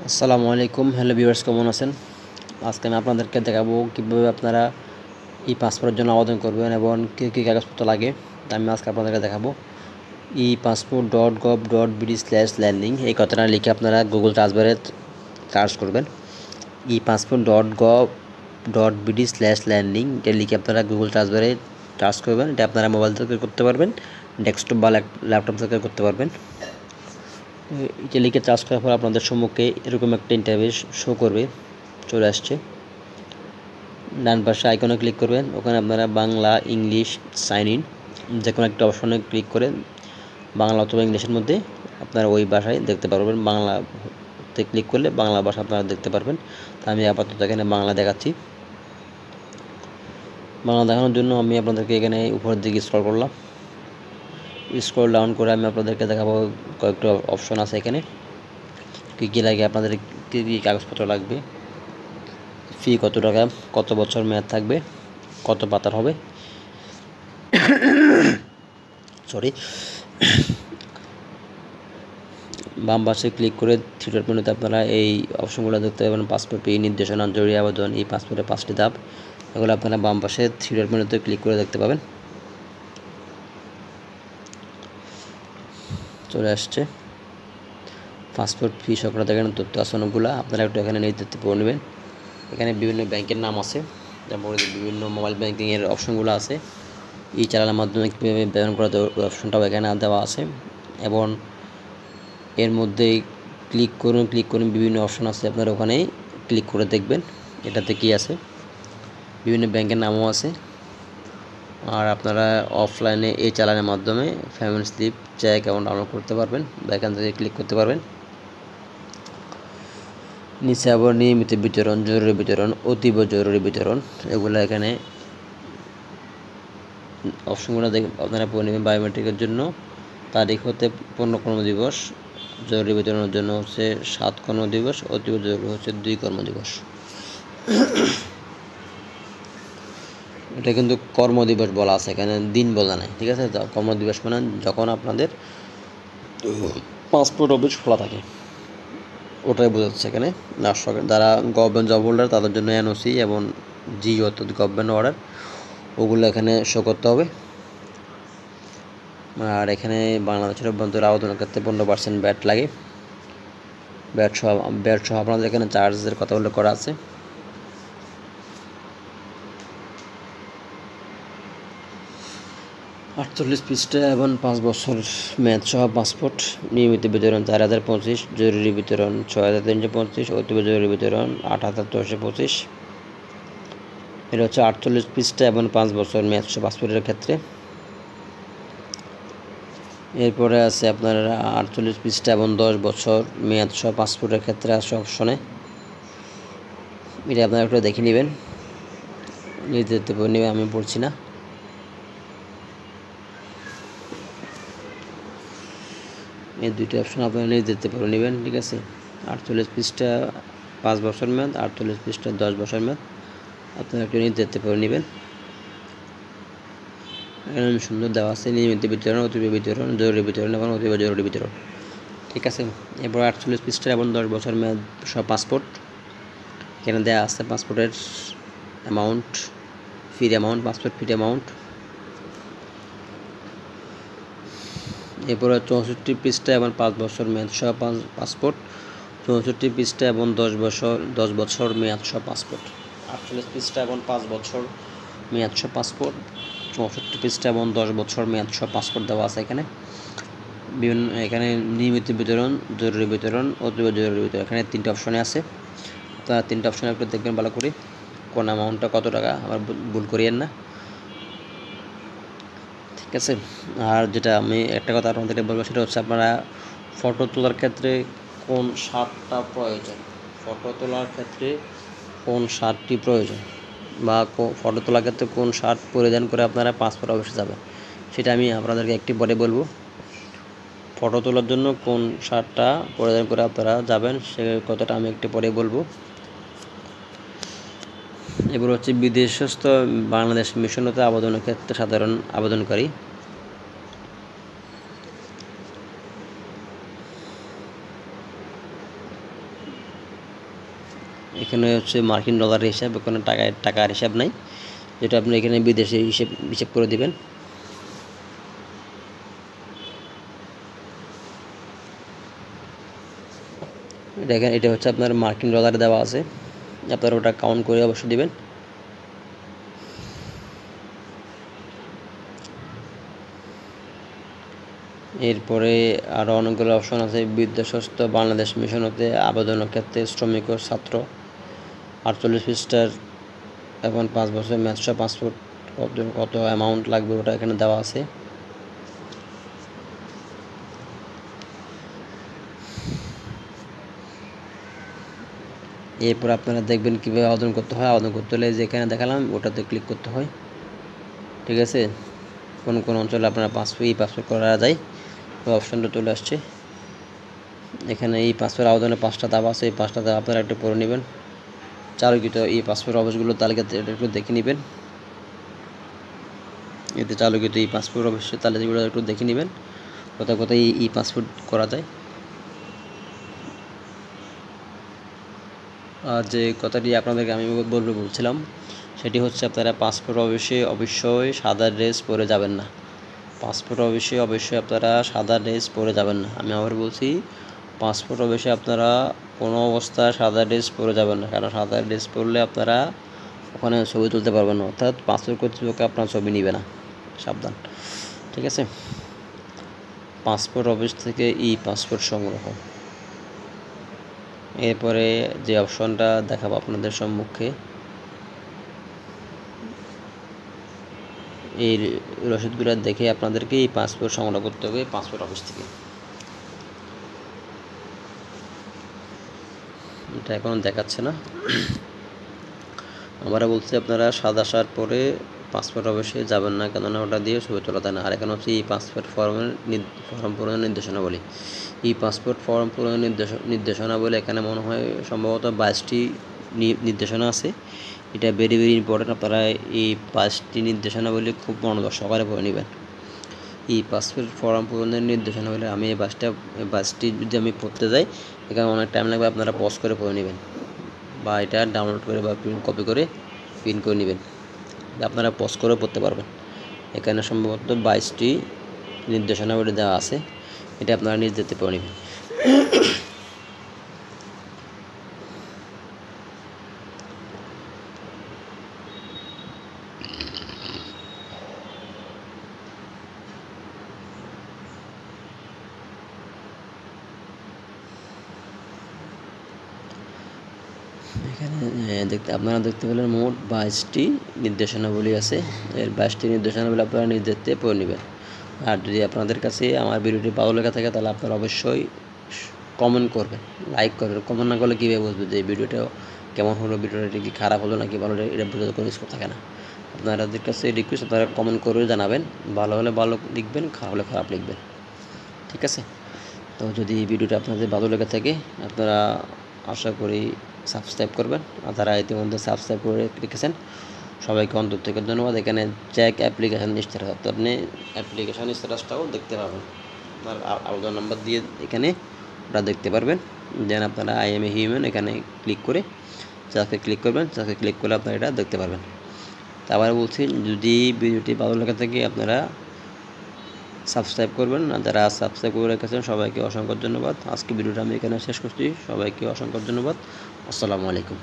আসসালামু আলাইকুম, hello viewers, কেমন আছেন? আজকে আমি আপনাদেরকে দেখাবো কীভাবে আপনারা ই পাসপোর্টের জন্য আবেদন করবেন এবং কী কাগজপত্র লাগে। আমি আজকে আপনাদেরকে দেখাবো। epassport.gov.bd/learning এই কথাটা লিখে আপনারা গুগল ট্রান্সলেটরে সার্চ করবেন। epassport.gov.bd/learning এটা লিখে আপনারা গুগল ট্রান্সলেটরে সার্চ করবেন। এটা আপনারা মোবাইল থেকে করতে পারবেন, ডেস্কটপ বা ল্যাপটপ থেকে করতে পারবেন। এটা লিখে চার্জ করার পর আপনাদের সম্মুখে এরকম একটা ইন্টারফেস শো করবে, চলে আসছে। ডান পাশে আইকনে ক্লিক করবেন, ওখানে আপনারা বাংলা, ইংলিশ, সাইন ইন যে কোনো একটা অপশনে ক্লিক করে বাংলা অথবা ইংলিশের মধ্যে আপনারা ওই ভাষায় দেখতে পারবেন। বাংলাতে ক্লিক করলে বাংলা ভাষা আপনারা দেখতে পারবেন। তা আমি আপাতত এখানে বাংলা দেখাচ্ছি। বাংলা দেখানোর জন্য আমি আপনাদেরকে এখানে উপরের দিকে স্ক্রল করলাম। স্ক্রল ডাউন করে আমি আপনাদেরকে দেখাবো কয়েকটা অপশন আছে এখানে, কী লাগে, আপনাদের কী কাগজপত্র লাগবে, ফি কত টাকা, কত বছর মেয়াদ থাকবে, কত পাতার হবে, সরি। বাম পাশে ক্লিক করে থ্রি ডট মেনুতে আপনারা এই অপশনগুলো দেখতে পাবেন। পাসপোর্ট ফি, নির্দেশনা, জরুরি আবেদন, এই পাসপোর্টের 5টি ধাপ, এগুলো আপনারা বাম পাশে থ্রি ডট মেনুতে ক্লিক করে দেখতে পাবেন। চলে আসছে পাসপোর্ট ফি সংক্রান্ত এখানে তথ্য আছে অনেকগুলো, আপনারা একটু এখানে নির্ধারিত করে নেবেন। এখানে বিভিন্ন ব্যাংকের নাম আছে, তারপরে বিভিন্ন মোবাইল ব্যাংকিংয়ের অপশনগুলো আছে। এই চালানোর মাধ্যমে কীভাবে ব্যবহার করা যায় ওই অপশনটাও এখানে দেওয়া আছে। এবং এর মধ্যে ক্লিক করুন বিভিন্ন অপশন আছে, আপনারা ওখানে ক্লিক করে দেখবেন এটাতে কি আছে। বিভিন্ন ব্যাংকের নামও আছে। আর আপনারা অফলাইনে এই চালানোর মাধ্যমে পেমেন্ট স্লিপ, চেক এবং ডাউনলোড করতে পারবেন বা এখান থেকে ক্লিক করতে পারবেন। নিচে আবার নিয়মিত বিতরণ, জরুরি বিতরণ, অতীব জরুরি বিতরণ, এগুলো এখানে অপশনগুলো দেখে আপনারা পড়ে নেবেন। বায়োমেট্রিকের জন্য তারিখ হতে 15 কর্মদিবস, জরুরি বিতরণের জন্য হচ্ছে 7 কর্মদিবস, অতীব জরুরি হচ্ছে 2 কর্মদিবস। এটা কিন্তু কর্মদিবস বলা আছে, এখানে দিন বলা নাই, ঠিক আছে। কর্মদিবস মানে যখন আপনাদের পাসপোর্ট অফিস খোলা থাকে, ওটাই বোঝাচ্ছে এখানে। যারা গভর্নমেন্ট জব হোল্ডার তাদের জন্য এনওসি এবং জি অর্থাৎ গভর্নমেন্ট অর্ডার, ওগুলো এখানে শো করতে হবে। আর এখানে বাংলাদেশের অভ্যন্তরে আবেদনের ক্ষেত্রে 15% ব্যাট লাগে। ব্যাট সহ আপনাদের এখানে চার্জের কথা উল্লেখ করা আছে। আটচল্লিশ পৃষ্ঠা এবং 5 বছর মেয়াদ সহ পাসপোর্ট। নিয়মিত বিতরণ 4025, জরুরি বিতরণ 6325, অতীব জরুরি বিতরণ 8325। এটা হচ্ছে 48 পৃষ্ঠা এবং 5 বছর মেয়াদ সহ পাসপোর্টের ক্ষেত্রে। এরপরে আছে আপনার 48 পৃষ্ঠা এবং 10 বছর মেয়াদ সহ পাসপোর্টের ক্ষেত্রে আছে অপশনে। এটা আপনারা একটু দেখে নেবেন, নির্ধারিত করে নেবেন, আমি পড়ছি না। এই দুইটি অপশন আপনারা নির্ধারিত করে নেবেন, ঠিক আছে। 48 পৃষ্ঠা 5 বছর মেয়াদ, 48 পৃষ্ঠা 10 বছর মেয়াদ, আপনারা একটু নির্ধারিত করে নেবেন। এখানে সুন্দর দেওয়া আছে নিয়মিত বিতরণ, অতীব বিতরণ, জরুরি বিতরণ এবং অতীব জরুরি বিতরণ, ঠিক আছে। এরপর 48 পৃষ্ঠা এবং 10 বছর মেয়াদ সহ পাসপোর্ট, এখানে দেওয়া আছে পাসপোর্টের অ্যামাউন্ট, ফির অ্যামাউন্ট, পাসপোর্ট ফির অ্যামাউন্ট। এরপরে 64 পৃষ্ঠা এবং 5 বছর মেয়াদ সহ পাসপোর্ট, 64 পৃষ্ঠা এবং 10 বছর মেয়াদ সহ পাসপোর্ট, 48 পৃষ্ঠা এবং 5 বছর মেয়াদ সহ পাসপোর্ট, 64 পৃষ্ঠা এবং 10 বছর মেয়াদ সহ পাসপোর্ট দেওয়া আছে এখানে। এখানে নিয়মিত বিতরণ, জরুরি বিতরণ, অতীব জরুরি বিতরণ, এখানে 3টে অপশনে আছে। তা 3টে অপশনে একটু দেখবেন ভালো করে, কোন অ্যামাউন্টটা কত টাকা, আবার ভুল করিয়েন না, ঠিক আছে। আর যেটা আমি একটা কথা আপনাদেরকে বলবো সেটা হচ্ছে আপনারা ফটো তোলার ক্ষেত্রে কোন শার্টটা প্রয়োজন, ফটো তোলার ক্ষেত্রে কোন শার্টটি প্রয়োজন বা ফটো তোলার ক্ষেত্রে কোন শার্ট পরিধান করে আপনারা পাসপোর্ট অফিসে যাবেন, সেটা আমি আপনাদেরকে একটি পরে বলবো। ফটো তোলার জন্য কোন শার্টটা পরিধান করে আপনারা যাবেন সে কথাটা আমি একটু পরে বলবো। এবার হচ্ছে বিদেশস্থ বাংলাদেশ মিশন হতে আবেদনের ক্ষেত্রে সাধারণ আবেদনকারী। এখানে হচ্ছে মার্কিন ডলারের হিসাব, ওখানে টাকার হিসাব নাই, যেটা আপনি এখানে বিদেশে হিসেব করে দিবেন। দেখেন এটা হচ্ছে আপনার মার্কিন ডলারে দেওয়া আছে, আপনারা ওটা কাউন্ট করে অবশ্যই দিবেন। এরপরে আরও অনেকগুলো অপশন আছে। বিদ্যাস্বাস্থ্য বাংলাদেশ মিশন হতে আবেদনের ক্ষেত্রে শ্রমিক ও ছাত্র 48 পৃষ্ঠার এবং 5 বছর ম্যাচসহ পাসপোর্ট কত অ্যামাউন্ট লাগবে ওটা এখানে দেওয়া আছে। এরপর আপনারা দেখবেন কীভাবে আবেদন করতে হয়। আবেদন করতে হলে যেখানে দেখালাম ওটাতে ক্লিক করতে হয়, ঠিক আছে। কোন কোন অঞ্চলে আপনারা পাসপোর্ট করা যায় ওই অপশনটা চলে আসছে। এখানে এই পাসপোর্ট আবেদনে 5টা ধাপ আছে, এই 5টা ধাপ আপনারা একটু পড়ে নেবেন। চালুকৃত এই পাসপোর্ট অফিসগুলোর তালিকাতে একটু দেখে নেবেন। এতে চালুকৃত এই পাসপোর্ট অফিসের তালিকাগুলো একটু দেখে নেবেন, কোথায় কোথায় এই পাসপোর্ট করা যায়। আর যে কথাটি আপনাদেরকে আমি বলছিলাম সেটি হচ্ছে আপনারা পাসপোর্ট অবশ্যই সাদা ড্রেস পরে যাবেন না। পাসপোর্ট অবশ্যই আপনারা সাদা ড্রেস পরে যাবেন না। আমি আবার বলছি, পাসপোর্ট অফিসে আপনারা কোনো অবস্থায় সাদা ড্রেস পরে যাবেন না, কারণ সাদা ড্রেস পরলে আপনারা ওখানে ছবি তুলতে পারবেন না, অর্থাৎ পাসপোর্ট কর্তৃপক্ষ আপনার ছবি নেবে না, সাবধান, ঠিক আছে। পাসপোর্ট অফিস থেকে পাসপোর্ট সংগ্রহ। এরপরে যে অপশনটা দেখাবো আপনাদের সম্মুখে, এই রসিদগুলো দেখে আপনাদেরকে এই পাসপোর্ট সংগ্রহ করতে হবে পাসপোর্ট অফিস থেকে। এটা এখনও দেখাচ্ছে না। আমরা বলছি আপনারা সাদা শার্ট পরে পাসপোর্ট অফিসে যাবেন না, কেননা ওটা দিয়ে ছবি তোলা যায় না। আর এখন হচ্ছে এই পাসপোর্ট ফর্ম পূরণের নির্দেশনাবলী। এই পাসপোর্ট ফর্ম পূরণের নির্দেশনাবলী এখানে মনে হয় সম্ভবত 22টি নির্দেশনা আছে। এটা ভেরি ইম্পর্টেন্ট, আপনারা এই 5টি নির্দেশনাবলী খুব মনোযোগ সহকারে পড়ে নেবেন। এই পাসপোর্ট ফর্ম পূরণের নির্দেশনাবলী আমি এই 5টি যদি আমি পড়তে যাই এখানে অনেক টাইম লাগবে, আপনারা পজ করে পড়ে নেবেন বা এটা ডাউনলোড করে বা কপি করে প্রিন্ট করে নেবেন, আপনারা পজ করে পড়তে পারবেন। এখানে সম্ভবত 22টি নির্দেশনাবলী দেওয়া আছে, এটা আপনারা নিজ দেখতে পড়ে নেবেন। এখানে আপনারা দেখতে পেলেন মোট 22টি নির্দেশনাবলী আছে। এর 22টি নির্দেশনাবলী আপনারা নিজ দেখতে পড়ে নেবেন। আর যদি আপনাদের কাছে আমার ভিডিওটি ভালো লেগে থাকে তাহলে আপনারা অবশ্যই কমেন্ট করবেন, লাইক করবেন। কমেন্ট না করলে কীভাবে বুঝবেন যে এই ভিডিওটা কেমন হলো, ভিডিওটা কি খারাপ হলো নাকি ভালো, এটা বোঝার কোনো স্কোপ থাকে না। আপনাদের কাছে রিকোয়েস্ট, আপনারা কমেন্ট করে জানাবেন, ভালো হলে ভালো লিখবেন, খারাপ হলে খারাপ লিখবেন, ঠিক আছে। তো যদি এই ভিডিওটা আপনাদের ভালো লেগে থাকে আপনারা আশা করি সাবস্ক্রাইব করবেন, আর যারা ইতিমধ্যে সাবস্ক্রাইব করে রেখেছেন সবাইকে অন্তর থেকে ধন্যবাদ। এখানে চেক অ্যাপ্লিকেশান স্ট্যাটাস, অর্থাৎ আপনি অ্যাপ্লিকেশান স্ট্যাটাসটাও দেখতে পাবেন, আপনার আবেদন নাম্বার দিয়ে এখানে ওটা দেখতে পারবেন। দেন আপনারা আই এম এ হিউম্যান এখানে ক্লিক করে যাকে ক্লিক করবেন, যাকে ক্লিক করলে আপনারা এটা দেখতে পারবেন। তারপরে বলছি, যদি ভিডিওটি ভালো লেগে থাকে আপনারা সাবস্ক্রাইব করবেন, আর যারা সাবস্ক্রাইব করে রেখেছেন সবাইকে অসংখ্য ধন্যবাদ। আজকে ভিডিওটা আমি এখানে শেষ করছি, সবাইকে অসংখ্য ধন্যবাদ। আসসালামু আলাইকুম।